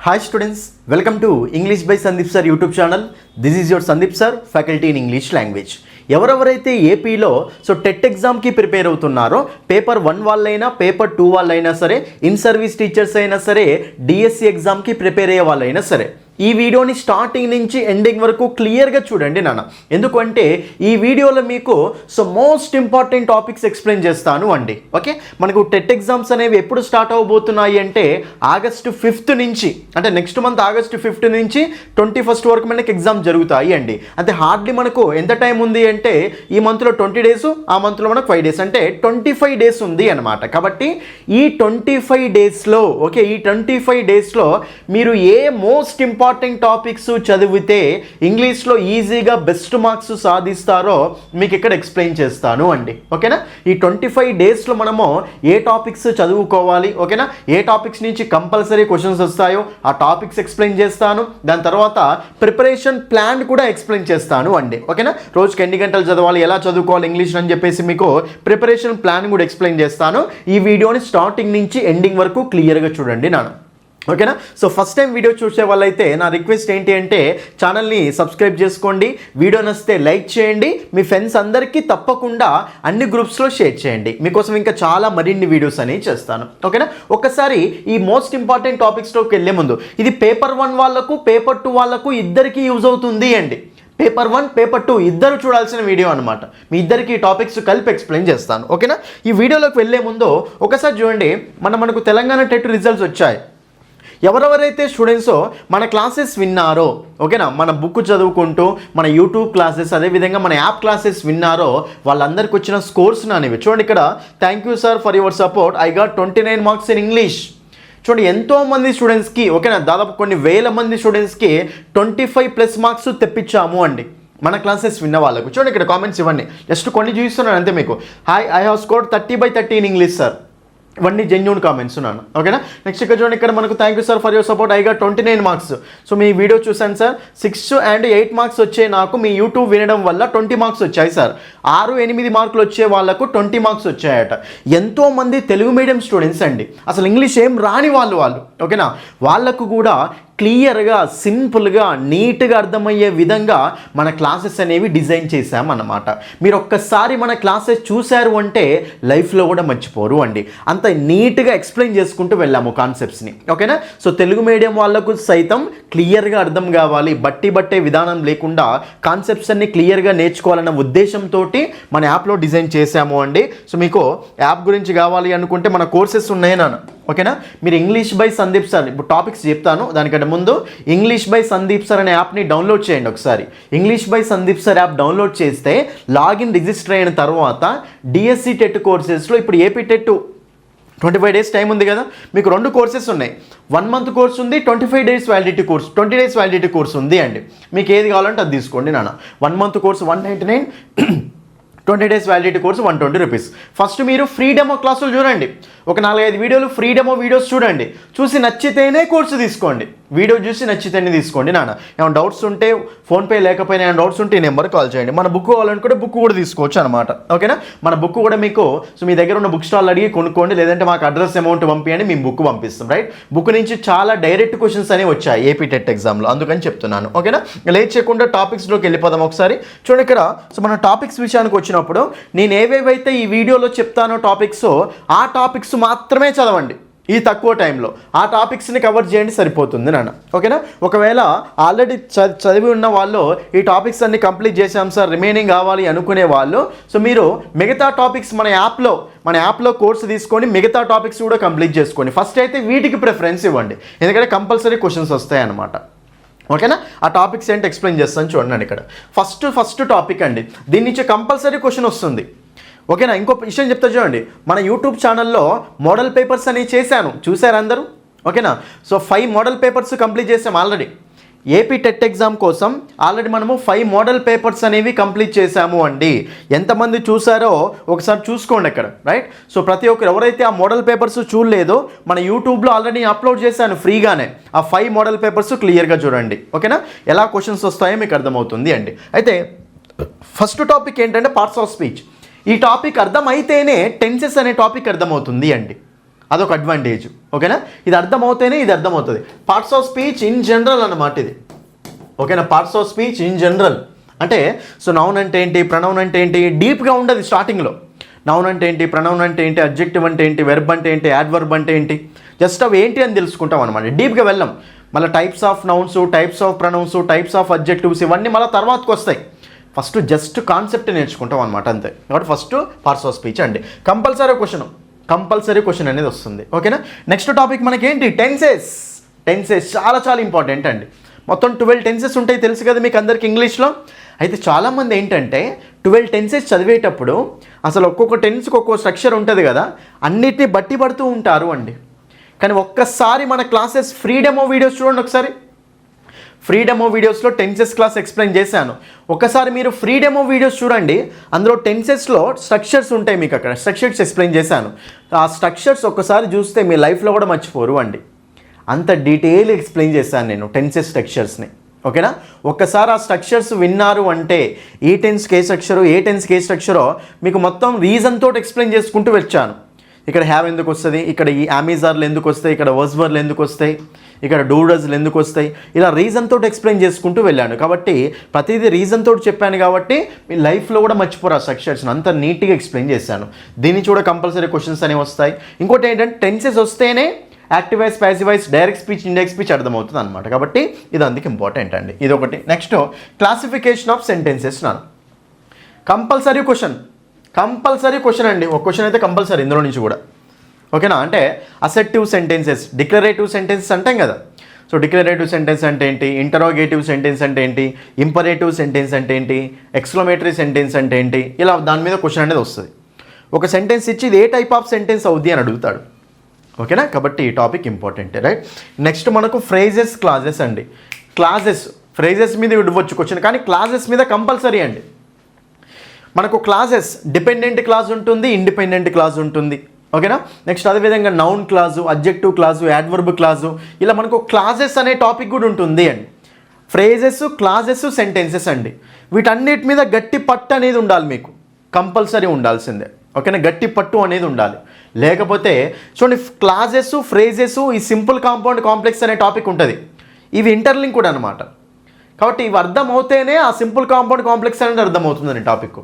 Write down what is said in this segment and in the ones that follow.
Hi students, welcome to English by Sandeep Sir YouTube channel. This is your Sandeep Sir, faculty in English language. ఎవరెవరైతే ఏపీలో TET ఎగ్జామ్కి prepare అవుతున్నారో paper 1 వాళ్ళైనా paper 2 వాళ్ళైనా సరే in service teachers అయినా సరే డిఎస్సి ఎగ్జామ్కి ప్రిపేర్ అయ్యే వాళ్ళైనా సరే ఈ వీడియోని స్టార్టింగ్ నుంచి ఎండింగ్ వరకు క్లియర్గా చూడండి నాన్న. ఎందుకంటే ఈ వీడియోలో మీకు మోస్ట్ ఇంపార్టెంట్ టాపిక్స్ ఎక్స్ప్లెయిన్ చేస్తాను అండి. ఓకే, మనకు టెట్ ఎగ్జామ్స్ అనేవి ఎప్పుడు స్టార్ట్ అవబోతున్నాయి అంటే ఆగస్టు 5th నుంచి, అంటే నెక్స్ట్ మంత్ ఆగస్టు 5th నుంచి 21st వరకు మనకి ఎగ్జామ్ జరుగుతాయి అండి. అంటే హార్డ్లీ మనకు ఎంత టైం ఉంది అంటే ఈ మంత్లో 20 డేస్, ఆ మంత్లో మనకు 5 డేస్, అంటే 25 డేస్ ఉంది అనమాట. కాబట్టి ఈ 25 డేస్లో ఓకే, ఈ 25 డేస్లో మీరు ఏ మోస్ట్ ఇంపార్టెంట్ టాపిక్స్ చదివితే ఇంగ్లీష్లో ఈజీగా బెస్ట్ మార్క్స్ సాధిస్తారో మీకు ఇక్కడ ఎక్స్ప్లెయిన్ చేస్తాను అండి. ఓకేనా, ఈ 25 డేస్లో మనము ఏ టాపిక్స్ చదువుకోవాలి, ఓకేనా, ఏ టాపిక్స్ నుంచి కంపల్సరీ క్వశ్చన్స్ వస్తాయో ఆ టాపిక్స్ ఎక్స్ప్లెయిన్ చేస్తాను. దాని తర్వాత ప్రిపరేషన్ ప్లాన్ కూడా ఎక్స్ప్లెయిన్ చేస్తాను అండి. ఓకేనా, రోజుకి ఎన్ని గంటలు చదవాలి, ఎలా చదువుకోవాలి ఇంగ్లీష్ అని చెప్పేసి మీకు ప్రిపరేషన్ ప్లాన్ కూడా ఎక్స్ప్లెయిన్ చేస్తాను. ఈ వీడియోని స్టార్టింగ్ నుంచి ఎండింగ్ వరకు క్లియర్గా చూడండి నాన్న. ఓకేనా, ఫస్ట్ టైం వీడియో చూసే వాళ్ళైతే నా రిక్వెస్ట్ ఏంటి అంటే ఛానల్ని సబ్స్క్రైబ్ చేసుకోండి, వీడియో నచ్చితే లైక్ చేయండి, మీ ఫ్రెండ్స్ అందరికీ తప్పకుండా అన్ని గ్రూప్స్లో షేర్ చేయండి. మీకోసం ఇంకా చాలా మరిన్ని వీడియోస్ అనేవి చేస్తాను. ఓకేనా, ఒకసారి ఈ మోస్ట్ ఇంపార్టెంట్ టాపిక్స్లోకి వెళ్ళే ముందు ఇది పేపర్ 1 వాళ్ళకు పేపర్ 2 వాళ్ళకు ఇద్దరికీ యూజ్ అవుతుంది అండి. పేపర్ 1 పేపర్ 2 ఇద్దరు చూడాల్సిన వీడియో అనమాట. మీ ఇద్దరికి టాపిక్స్ కలిపి ఎక్స్ప్లెయిన్ చేస్తాను. ఓకేనా, ఈ వీడియోలోకి వెళ్ళే ముందు ఒకసారి చూడండి, మనకు తెలంగాణ టెట్ రిజల్ట్స్ వచ్చాయి. ఎవరెవరైతే స్టూడెంట్స్ మన క్లాసెస్ విన్నారో, ఓకేనా, మన బుక్ చదువుకుంటూ మన యూట్యూబ్ క్లాసెస్ అదేవిధంగా మన యాప్ క్లాసెస్ విన్నారో వాళ్ళందరికీ వచ్చిన స్కోర్స్ అనేవి చూడండి. ఇక్కడ thank you sir for your support, I got 29 marks in English. చూడండి, ఎంతోమంది స్టూడెంట్స్కి, ఓకేనా, దాదాపు కొన్ని వేల మంది స్టూడెంట్స్కి 25+ మార్క్స్ తెప్పించాము అండి మన క్లాసెస్ విన్న వాళ్ళకు. చూడండి ఇక్కడ కామెంట్స్ ఇవ్వండి, జస్ట్ కొన్ని చూస్తున్నాను అంతే మీకు. Hi, I have scored 30/30 in English sir. ఇవన్నీ జెన్యూన్ కామెంట్స్ ఉన్నాను. ఓకేనా, నెక్స్ట్ ఇక్కడ చూడండి, ఇక్కడ మనకు thank you sir for your support, I got 29 marks. Me video చూసాను సార్, 6 and 8 మార్క్స్ వచ్చాయి నాకు, మీ యూట్యూబ్ వినడం వల్ల 20 మార్క్స్ వచ్చాయి సార్. 6-8 మార్కులు వచ్చే వాళ్ళకు 20 మార్క్స్ వచ్చాయట. ఎంతోమంది తెలుగు మీడియం స్టూడెంట్స్ అండి, అసలు ఇంగ్లీష్ ఏం రాని వాళ్ళు ఓకేనా, వాళ్ళకు కూడా క్లియర్గా సింపుల్గా నీట్గా అర్థమయ్యే విధంగా మన క్లాసెస్ అనేవి డిజైన్ చేశామన్నమాట. మీరు ఒక్కసారి మన క్లాసెస్ చూశారు అంటే లైఫ్లో కూడా మర్చిపోరు అండి, అంత నీట్గా ఎక్స్ప్లెయిన్ చేసుకుంటూ వెళ్ళాము కాన్సెప్ట్స్ని. ఓకేనా, తెలుగు మీడియం వాళ్ళకు సైతం క్లియర్గా అర్థం కావాలి, బట్టే విధానం లేకుండా కాన్సెప్ట్స్ అన్ని క్లియర్గా నేర్చుకోవాలన్న ఉద్దేశంతో మన యాప్లో డిజైన్ చేశాము అండి. మీకు యాప్ గురించి కావాలి అనుకుంటే మన కోర్సెస్ ఉన్నాయి నాన్న. ఓకేనా, మీరు ఇంగ్లీష్ బై సందీప్ సార్, ఇప్పుడు టాపిక్స్ చెప్తాను దానికంటే ముందు ఇంగ్లీష్ బై సందీప్ సార్ అనే యాప్ని డౌన్లోడ్ చేయండి ఒకసారి. English by Sandeep sir app download చేస్తే లాగిన్ రిజిస్టర్ అయిన తర్వాత డిఎస్సి టెట్ కోర్సెస్లో ఇప్పుడు ఏపీ టెట్ 25 డేస్ టైం ఉంది కదా, మీకు 2 కోర్సెస్ ఉన్నాయి. 1 month కోర్స్ ఉంది, 25 days validity course, 20 days validity course ఉంది అండి. మీకు ఏది కావాలంటే అది తీసుకోండి నాన్న. 1 month course 199, 20 days validity course 120 rupees. First మీరు ఫ్రీ డెమో క్లాసులు చూడండి, ఒక 4-5 వీడియోలు ఫ్రీ డెమో వీడియోస్ చూడండి, చూసి నచ్చితేనే కోర్సు తీసుకోండి. వీడియో చూసి నచ్చితేనే తీసుకోండి నాన్న. ఏమైనా డౌట్స్ ఉంటే ఫోన్పే లేకపోయినా ఏమైనా డౌట్స్ ఉంటే ఈ నెంబర్ కాల్ చేయండి. మన బుక్ కావాలనుకుంటే బుక్ కూడా తీసుకోవచ్చు అనమాట. ఓకేనా, మన బుక్ కూడా మీకు మీ దగ్గర ఉన్న బుక్ స్టాల్ అడిగి కొనుక్కోండి, లేదంటే మాకు అడ్రస్ అమౌంట్ పంపించండి, మేము బుక్ పంపిస్తాం. రైట్, బుక్ నుంచి చాలా డైరెక్ట్ క్వశ్చన్స్ అనేవి వచ్చాయి ఏపీ టెట్ ఎగ్జామ్లో, అందుకని చెప్తున్నాను. ఓకేనా, లేట్ చేయకుండా టాపిక్స్లోకి వెళ్ళిపోదాం ఒకసారి. చూడండి ఇక్కడ మన టాపిక్స్ విషయానికి వచ్చినప్పుడు నేను ఏవేవైతే ఈ వీడియోలో చెప్తానో టాపిక్స్, ఆ టాపిక్స్ మాత్రమే చదవండి ఈ తక్కువ టైంలో. ఆ టాపిక్స్ని కవర్ చేయండి సరిపోతుంది నాన్న. ఓకేనా, ఒకవేళ ఆల్రెడీ చదివి ఉన్న వాళ్ళు ఈ టాపిక్స్ అన్ని కంప్లీట్ చేసాం సార్ రిమైనింగ్ కావాలి అనుకునే వాళ్ళు, మీరు మిగతా టాపిక్స్ మన యాప్లో కోర్సు తీసుకొని మిగతా టాపిక్స్ కూడా కంప్లీట్ చేసుకోండి. ఫస్ట్ అయితే వీటికి ప్రిఫరెన్స్ ఇవ్వండి, ఎందుకంటే కంపల్సరీ క్వశ్చన్స్ వస్తాయి అన్నమాట. ఓకేనా, ఆ టాపిక్స్ ఏంటి ఎక్స్ప్లెయిన్ చేస్తాను చూడండి. ఇక్కడ ఫస్ట్ టాపిక్ అండి, దీని నుంచి కంపల్సరీ క్వశ్చన్ వస్తుంది. ఓకేనా, ఇంకో విషయం చెప్తా చూడండి, మన యూట్యూబ్ ఛానల్లో మోడల్ పేపర్స్ అనేవి చేశాను, చూసారు అందరూ. ఓకేనా, 5 మోడల్ పేపర్స్ కంప్లీట్ చేసాం ఆల్రెడీ. ఏపీ టెట్ ఎగ్జామ్ కోసం ఆల్రెడీ మనము 5 మోడల్ పేపర్స్ అనేవి కంప్లీట్ చేశాము అండి. ఎంతమంది చూసారో ఒకసారి చూసుకోండి అక్కడ. రైట్, ప్రతి ఒక్కరు ఎవరైతే ఆ మోడల్ పేపర్స్ చూడలేదో మన యూట్యూబ్లో ఆల్రెడీ అప్లోడ్ చేశాను ఫ్రీగానే. ఆ 5 మోడల్ పేపర్స్ క్లియర్గా చూడండి. ఓకేనా, ఎలా క్వశ్చన్స్ వస్తాయో మీకు అర్థమవుతుంది అండి. అయితే ఫస్ట్ టాపిక్ ఏంటంటే పార్ట్స్ ఆఫ్ స్పీచ్. ఈ టాపిక్ అర్థమైతేనే టెన్సెస్ అనే టాపిక్ అర్థమవుతుంది అండి. అదొక అడ్వాంటేజ్. ఓకేనా, ఇది అర్థమవుతేనే ఇది అర్థమవుతుంది. Parts of speech in general అన్నమాట ఇది. ఓకేనా, parts of speech in general అంటే సో నౌన్ అంటే ఏంటి, ప్రొనౌన్ అంటే ఏంటి, డీప్గా ఉండదు స్టార్టింగ్లో. నౌన్ అంటే ఏంటి, ప్రొనౌన్ అంటే ఏంటి, అడ్జెక్టివ్ అంటే ఏంటి, వెర్బ్ అంటే ఏంటి, యాడ్వర్బ్ అంటే ఏంటి, జస్ట్ అవి ఏంటి అని తెలుసుకుంటాం అనమాట. డీప్గా వెళ్ళాం. మళ్ళీ types of nouns, types of pronouns, types of adjectives ఇవన్నీ మళ్ళీ తర్వాతకు వస్తాయి. ఫస్ట్ జస్ట్ కాన్సెప్ట్ నేర్చుకుంటాం అనమాట అంతే. కాబట్టి ఫస్ట్ పార్ట్స్ ఆఫ్ స్పీచ్ అండి. కంపల్సరీ క్వశ్చన్ అనేది వస్తుంది. ఓకేనా, నెక్స్ట్ టాపిక్ మనకేంటి, టెన్సెస్. టెన్సెస్ చాలా చాలా ఇంపార్టెంట్ అండి. మొత్తం 12 టెన్సెస్ ఉంటాయి తెలుసు కదా మీకు అందరికి ఇంగ్లీష్లో. అయితే చాలామంది ఏంటంటే 12 టెన్సెస్ చదివేటప్పుడు అసలు ఒక్కొక్క టెన్స్కి ఒక్కొక్క స్ట్రక్చర్ ఉంటుంది కదా, అన్నిటిని బట్టి పడుతూ ఉంటారు అండి. కానీ ఒక్కసారి మన క్లాసెస్ ఫ్రీ డెమో వీడియోస్ చూడండి ఒకసారి. ఫ్రీ డెమో వీడియోస్లో టెన్సెస్ క్లాస్ ఎక్స్ప్లెయిన్ చేశాను. ఒకసారి మీరు ఫ్రీ డెమో వీడియోస్ చూడండి. అందులో టెన్సెస్లో స్ట్రక్చర్స్ ఉంటాయి మీకు, అక్కడ స్ట్రక్చర్స్ ఎక్స్ప్లెయిన్ చేశాను. ఆ స్ట్రక్చర్స్ ఒక్కసారి చూస్తే మీ లైఫ్లో కూడా మర్చిపోరు అండి. అంత డీటెయిల్ ఎక్స్ప్లెయిన్ చేశాను నేను టెన్సెస్ స్ట్రక్చర్స్ని. ఓకేనా, ఒక్కసారి ఆ స్ట్రక్చర్స్ విన్నారు అంటే ఏ టెన్స్కి ఏ స్ట్రక్చరు, ఏ టెన్స్కి ఏ స్ట్రక్చరో మీకు మొత్తం రీజన్ తోటి ఎక్స్ప్లెయిన్ చేసుకుంటూ వచ్చాను. ఇక్కడ హ్యావ్ ఎందుకు వస్తుంది, ఇక్కడ ఈ అమెజార్లు ఎందుకు వస్తాయి, ఇక్కడ వర్స్వర్లు ఎందుకు వస్తాయి, ఇక్కడ డూడర్స్లు ఎందుకు వస్తాయి, ఇలా రీజన్ తోటి ఎక్స్ప్లెయిన్ చేసుకుంటూ వెళ్ళాను. కాబట్టి ప్రతిదీ రీజన్ తోటి చెప్పాను కాబట్టి మీ లైఫ్లో కూడా మర్చిపోరు ఆ స్ట్రక్చర్స్ని. అంత నీట్గా ఎక్స్ప్లెయిన్ చేశాను. దీన్ని చూడ కంపల్సరీ క్వశ్చన్స్ అనేవి వస్తాయి. ఇంకోటి ఏంటంటే టెన్సెస్ వస్తేనే active voice, passive voice, direct speech, indirect speech అర్థమవుతుంది అనమాట. కాబట్టి ఇది అందుకు ఇంపార్టెంట్ అండి. ఇది ఒకటి. నెక్స్ట్ క్లాసిఫికేషన్ ఆఫ్ సెంటెన్సెస్ నాను కంపల్సరీ క్వశ్చన్ అండి. ఒక క్వశ్చన్ అయితే కంపల్సరీ ఇందులో నుంచి కూడా. ఓకేనా, అంటే అసెప్టివ్ సెంటెన్సెస్, డిక్లరేటివ్ సెంటెన్సెస్ అంటాం కదా. సో డిక్లరేటివ్ సెంటెన్స్ అంటే ఏంటి, ఇంటరోగేటివ్ సెంటెన్స్ అంటే ఏంటి, ఇంపరేటివ్ సెంటెన్స్ అంటే ఏంటి, ఎక్స్క్లమేటరీ సెంటెన్స్ అంటే ఏంటి, ఇలా దాని మీద క్వశ్చన్ అనేది వస్తుంది. ఒక సెంటెన్స్ ఇచ్చి ఇది ఏ టైప్ ఆఫ్ సెంటెన్స్ అవుద్ది అని అడుగుతాడు. ఓకేనా, కాబట్టి ఈ టాపిక్ ఇంపార్టెంట్ రైట్. నెక్స్ట్ మనకు ఫ్రేజెస్, క్లాజెస్ అండి. ఫ్రేజెస్ మీద ఇవ్వచ్చు క్వశ్చన్, కానీ క్లాజెస్ మీద కంపల్సరీ అండి. మనకు క్లాజెస్ డిపెండెంట్ క్లాజ్ ఉంటుంది, ఇండిపెండెంట్ క్లాజ్ ఉంటుంది. ఓకేనా, నెక్స్ట్ అదేవిధంగా noun clause, adjective clause, adverb clause, ఇలా మనకు క్లాజెస్ అనే టాపిక్ కూడా ఉంటుంది అండి. ఫ్రేజెస్, క్లాజెస్, సెంటెన్సెస్ అండి. వీటన్నిటి మీద గట్టి పట్టు అనేది ఉండాలి మీకు, కంపల్సరీ ఉండాల్సిందే. ఓకేనా, గట్టి పట్టు అనేది ఉండాలి. లేకపోతే చూడండి క్లాజెస్, ఫ్రేజెస్, ఈ సింపుల్ కాంపౌండ్ కాంప్లెక్స్ అనే టాపిక్ ఉంటుంది. ఇవి ఇంటర్లింక్ కూడా అనమాట. కాబట్టి ఇవి అర్థం అవుతేనే ఆ సింపుల్ కాంపౌండ్ కాంప్లెక్స్ అనేది అర్థమవుతుందని టాపిక్.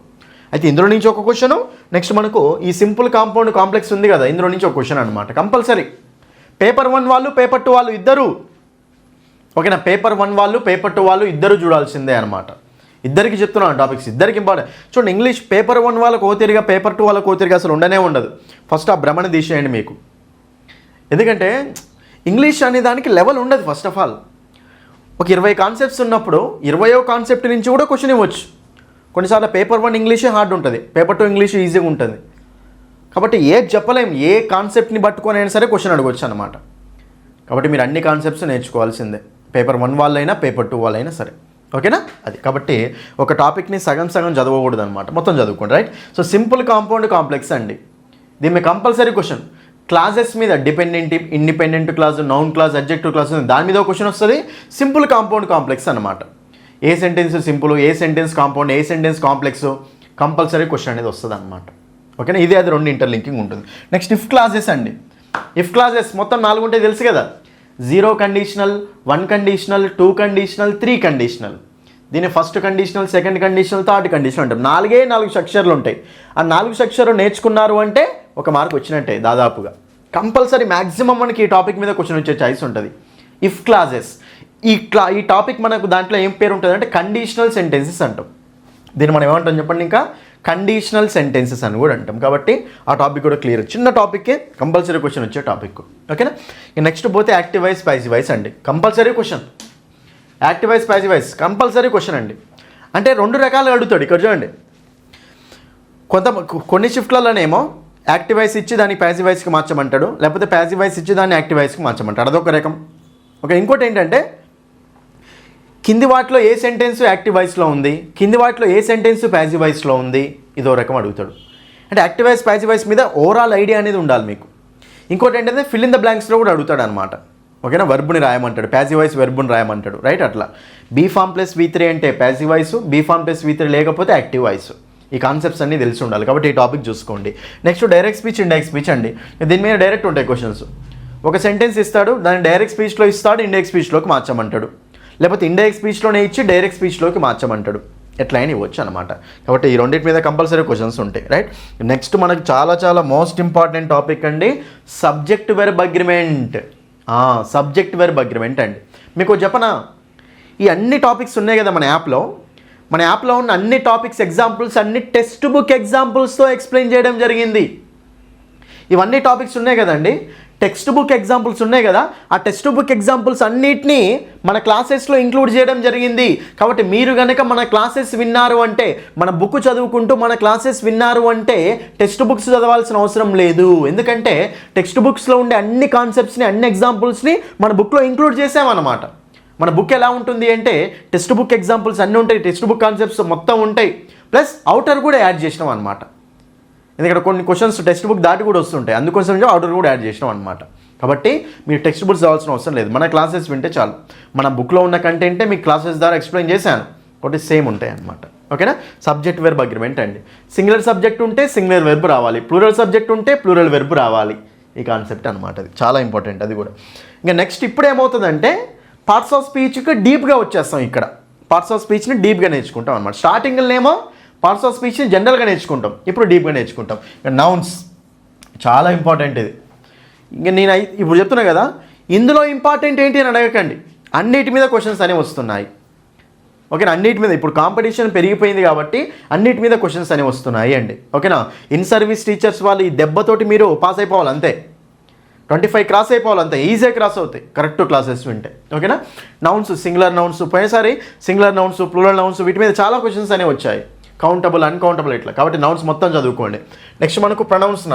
అయితే ఇందులో నుంచి ఒక క్వశ్చను, నెక్స్ట్ మనకు ఈ సింపుల్ కాంపౌండ్ కాంప్లెక్స్ ఉంది కదా, ఇందులో నుంచి ఒక క్వశ్చన్ అనమాట కంపల్సరీ. పేపర్ 1 వాళ్ళు, పేపర్ 2 వాళ్ళు ఇద్దరు. ఓకేనా, పేపర్ 1 వాళ్ళు, పేపర్ 2 వాళ్ళు ఇద్దరు చూడాల్సిందే అనమాట. ఇద్దరికి చెప్తున్నాను టాపిక్స్, ఇద్దరికి ఇంపార్టెంట్. చూడండి ఇంగ్లీష్ పేపర్ 1 వాళ్ళకు ఓతిరిగా, పేపర్ 2 వాళ్ళకు ఓతిరిగా అసలు ఉండదు. ఫస్ట్ ఆ భ్రమణ తీసేయండి మీకు. ఎందుకంటే ఇంగ్లీష్ అనే దానికి లెవెల్ ఉండదు. ఫస్ట్ ఆఫ్ ఆల్ ఒక 20 కాన్సెప్ట్స్ ఉన్నప్పుడు 20వ కాన్సెప్ట్ నుంచి కూడా క్వశ్చన్ ఇవ్వచ్చు. కొన్నిసార్లు పేపర్ 1 ఇంగ్లీషే హార్డ్ ఉంటుంది, పేపర్ 2 ఇంగ్లీష్ ఈజీగా ఉంటుంది. కాబట్టి ఏది చెప్పలేం, ఏ కాన్సెప్ట్ని పట్టుకొని అయినా సరే క్వశ్చన్ అడగవచ్చు అనమాట. కాబట్టి మీరు అన్ని కాన్సెప్ట్స్ నేర్చుకోవాల్సిందే, పేపర్ 1 వాళ్ళైనా పేపర్ 2 వాళ్ళైనా సరే. ఓకేనా, అది కాబట్టి ఒక టాపిక్ని సగం చదవకూడదు అనమాట, మొత్తం చదువుకోండి right. So simple compound complex అండి. దీని మీద కంపల్సరీ క్వశ్చన్. క్లాజెస్ మీద dependent, independent clause, noun clause, adjective clause, దాని మీద ఒక క్వశ్చన్ వస్తుంది. సింపుల్ కాంపౌండ్ కాంప్లెక్స్ అనమాట. ఏ సెంటెన్స్ సింపుల్, ఏ సెంటెన్స్ కాంపౌండ్, ఏ సెంటెన్స్ కాంప్లెక్స్, కంపల్సరీ క్వశ్చన్ అనేది వస్తుంది అనమాట. ఓకేనా, ఇది అది రెండు ఇంటర్లింకింగ్ ఉంటుంది. నెక్స్ట్ ఇఫ్ క్లాజెస్ అండి. ఇఫ్ క్లాజెస్ మొత్తం 4 ఉంటాయి తెలుసు కదా. 0 కండిషనల్, 1 కండిషనల్, 2 కండిషనల్, 3 కండిషనల్. దీన్ని first conditional, second conditional, third conditional అంటాం. 4 స్ట్రక్చర్లు ఉంటాయి. ఆ 4 స్ట్రక్చర్లు నేర్చుకున్నారు అంటే 1 మార్క్ వచ్చినట్టే దాదాపుగా. కంపల్సరీ మ్యాక్సిమం మనకి ఈ టాపిక్ మీద క్వశ్చన్ వచ్చే ఛాయిస్ ఉంటుంది. ఇఫ్ క్లాజెస్ ఈ టాపిక్ మనకు దాంట్లో ఏం పేరు ఉంటుంది అంటే కండిషనల్ సెంటెన్సెస్ అంటాం. దీన్ని మనం ఏమంటాం చెప్పండి, ఇంకా కండిషనల్ సెంటెన్సెస్ అని కూడా అంటాం. కాబట్టి ఆ టాపిక్ కూడా క్లియర్, చిన్న టాపిక్కే కంపల్సరీ క్వశ్చన్ వచ్చే టాపిక్. ఓకేనా, నెక్స్ట్ పోతే యాక్టివ్ వాయిస్, ప్యాసివ్ వాయిస్ అండి. Compulsory question. Active voice, passive voice compulsory question అండి. అంటే 2 రకాలుగా అడుగుతాడు. ఇక్కడ చూడండి, కొన్ని షిఫ్ట్లలోనేమో యాక్టివ్ వాయిస్ ఇచ్చి దాన్ని ప్యాసివ్ వాయిస్కి మార్చమంటాడు, లేకపోతే ప్యాసివ్ వాయిస్ ఇచ్చి దాన్ని యాక్టివ్ వాయిస్కి మార్చమంటాడు. అదొక రకం. ఓకే, ఇంకోటి ఏంటంటే కింది వాటిలో ఏ సెంటెన్స్ యాక్టివ్ వాయిస్లో ఉంది, కింది వాటిలో ఏ సెంటెన్స్ ప్యాసివ్ వాయిస్లో ఉంది, ఇదో రకం అడుగుతాడు. అంటే యాక్టివ్ వాయిస్, ప్యాసివ్ వాయిస్ మీద ఓవరాల్ ఐడియా అనేది ఉండాలి మీకు. ఇంకోటి ఏంటంటే ఫిల్ ఇన్ ద బ్లాంక్స్లో కూడా అడుగుతాడు అనమాట. ఓకేనా, వర్బుని రాయమంటాడు, ప్యాసివ్ వాయిస్ వెర్బుని రాయమంటాడు రైట్. అట్లా బీ ఫామ్ ప్లస్ V3 అంటే passive voice, be form plus V3 లేకపోతే యాక్టివ్ వాయిస్. ఈ కాన్సెప్ట్స్ అన్నీ తెలిసి ఉండాలి. కాబట్టి ఈ టాపిక్ చూసుకోండి. Next direct speech, indirect speech అండి. దీని మీద డైరెక్ట్ ఉంటాయి క్వశ్చన్స్. ఒక సెంటెన్స్ ఇస్తాడు, దాన్ని డైరెక్ట్ స్పీచ్లో ఇస్తాడు, ఇండైరెక్ట్ స్పీచ్లోకి మార్చమంటాడు, లేకపోతే ఇండైరెక్ట్ స్పీచ్లోనే ఇచ్చి డైరెక్ట్ స్పీచ్లోకి మార్చమంటాడు. ఎట్లా అయినా ఇవ్వచ్చు అనమాట. కాబట్టి ఈ రెండింటి మీద కంపల్సరీ క్వశ్చన్స్ ఉంటాయి, రైట్. నెక్స్ట్ మనకు చాలా చాలా మోస్ట్ ఇంపార్టెంట్ టాపిక్ అండి, subject verb agreement. Subject verb agreement అండి. మీకు చెప్పనా, ఈ అన్ని టాపిక్స్ ఉన్నాయి కదా మన యాప్లో ఉన్న అన్ని టాపిక్స్ ఎగ్జాంపుల్స్ అన్ని టెక్స్ట్ బుక్ ఎగ్జాంపుల్స్తో ఎక్స్ప్లెయిన్ చేయడం జరిగింది. ఇవన్నీ టాపిక్స్ ఉన్నాయి కదండి, టెక్స్ట్ బుక్ ఎగ్జాంపుల్స్ ఉన్నాయి కదా, ఆ టెక్స్ట్ బుక్ ఎగ్జాంపుల్స్ అన్నిటినీ మన క్లాసెస్లో ఇంక్లూడ్ చేయడం జరిగింది. కాబట్టి మీరు కనుక మన క్లాసెస్ విన్నారు అంటే, మన బుక్ చదువుకుంటూ మన క్లాసెస్ విన్నారు అంటే టెక్స్ట్ బుక్స్ చదవాల్సిన అవసరం లేదు. ఎందుకంటే టెక్స్ట్ బుక్స్లో ఉండే అన్ని కాన్సెప్ట్స్ని, అన్ని ఎగ్జాంపుల్స్ని మన బుక్లో ఇంక్లూడ్ చేసామన్నమాట. మన బుక్ ఎలా ఉంటుంది అంటే టెక్స్ట్ బుక్ ఎగ్జాంపుల్స్ అన్నీ ఉంటాయి, టెక్స్ట్ బుక్ కాన్సెప్ట్స్ మొత్తం ఉంటాయి, ప్లస్ అవుటర్ కూడా యాడ్ చేసినాం అనమాట. ఎందుకంటే కొన్ని క్వశ్చన్స్ టెక్స్ట్ బుక్ దాటి కూడా వస్తుంటాయి, అందుకోసం అవుటర్ కూడా యాడ్ చేసినాం అనమాట. కాబట్టి మీరు టెక్స్ట్ బుక్స్ చదవాల్సిన అవసరం లేదు, మన క్లాసెస్ వింటే చాలు. మన బుక్లో ఉన్న కంటెంటే మీకు క్లాసెస్ ద్వారా ఎక్స్ప్లెయిన్ చేశాను, ఒకటి సేమ్ ఉంటాయి అనమాట. ఓకేనా. సబ్జెక్ట్ వెర్బ్ అగ్రిమెంట్ అండి. సింగులర్ సబ్జెక్ట్ ఉంటే సింగులర్ వెర్బ్ రావాలి, ప్లూరల్ సబ్జెక్ట్ ఉంటే ప్లూరల్ వెర్బ్ రావాలి. ఈ కాన్సెప్ట్ అనమాట, అది చాలా ఇంపార్టెంట్ అది కూడా. ఇంకా నెక్స్ట్ ఇప్పుడు ఏమవుతుందంటే పార్ట్స్ ఆఫ్ స్పీచ్కి డీప్గా వచ్చేస్తాం. ఇక్కడ పార్ట్స్ ఆఫ్ స్పీచ్ని డీప్గా నేర్చుకుంటాం అనమాట. స్టార్టింగ్లోనేమో పార్ట్స్ ఆఫ్ స్పీచ్ని జనరల్గా నేర్చుకుంటాం, ఇప్పుడు డీప్గా నేర్చుకుంటాం. నౌన్స్ చాలా ఇంపార్టెంట్ ఇది. ఇంకా నేను ఇప్పుడు చెప్తున్నా కదా, ఇందులో ఇంపార్టెంట్ ఏంటి అని అడగకండి, అన్నిటి మీద క్వశ్చన్స్ అనేవి వస్తున్నాయి. ఓకేనా, అన్నిటి మీద ఇప్పుడు కాంపిటీషన్ పెరిగిపోయింది కాబట్టి అన్నిటి మీద క్వశ్చన్స్ అనేవి వస్తున్నాయి అండి. ఓకేనా. ఇన్ సర్వీస్ టీచర్స్ వాళ్ళు ఈ దెబ్బతోటి మీరు పాస్ అయిపోవాలి అంతే, 25 క్రాస్ అయిపోవాలి అంతే, ఈజీగా క్రాస్ అవుతాయి కరెక్ట్ క్లాసెస్ వింటే. ఓకేనా. నౌన్స్, సింగులర్ నౌన్స్, పోయినసారి సింగులర్ నౌన్స్, ప్లూరల్ నౌన్స్, వీటి మీద చాలా క్వశ్చన్స్ అనేవి వచ్చాయి, కౌంటబుల్, అన్కౌంటబుల్ ఇట్లా. కాబట్టి నౌన్స్ మొత్తం చదువుకోండి. నెక్స్ట్ మనకు ప్రొనౌన్స్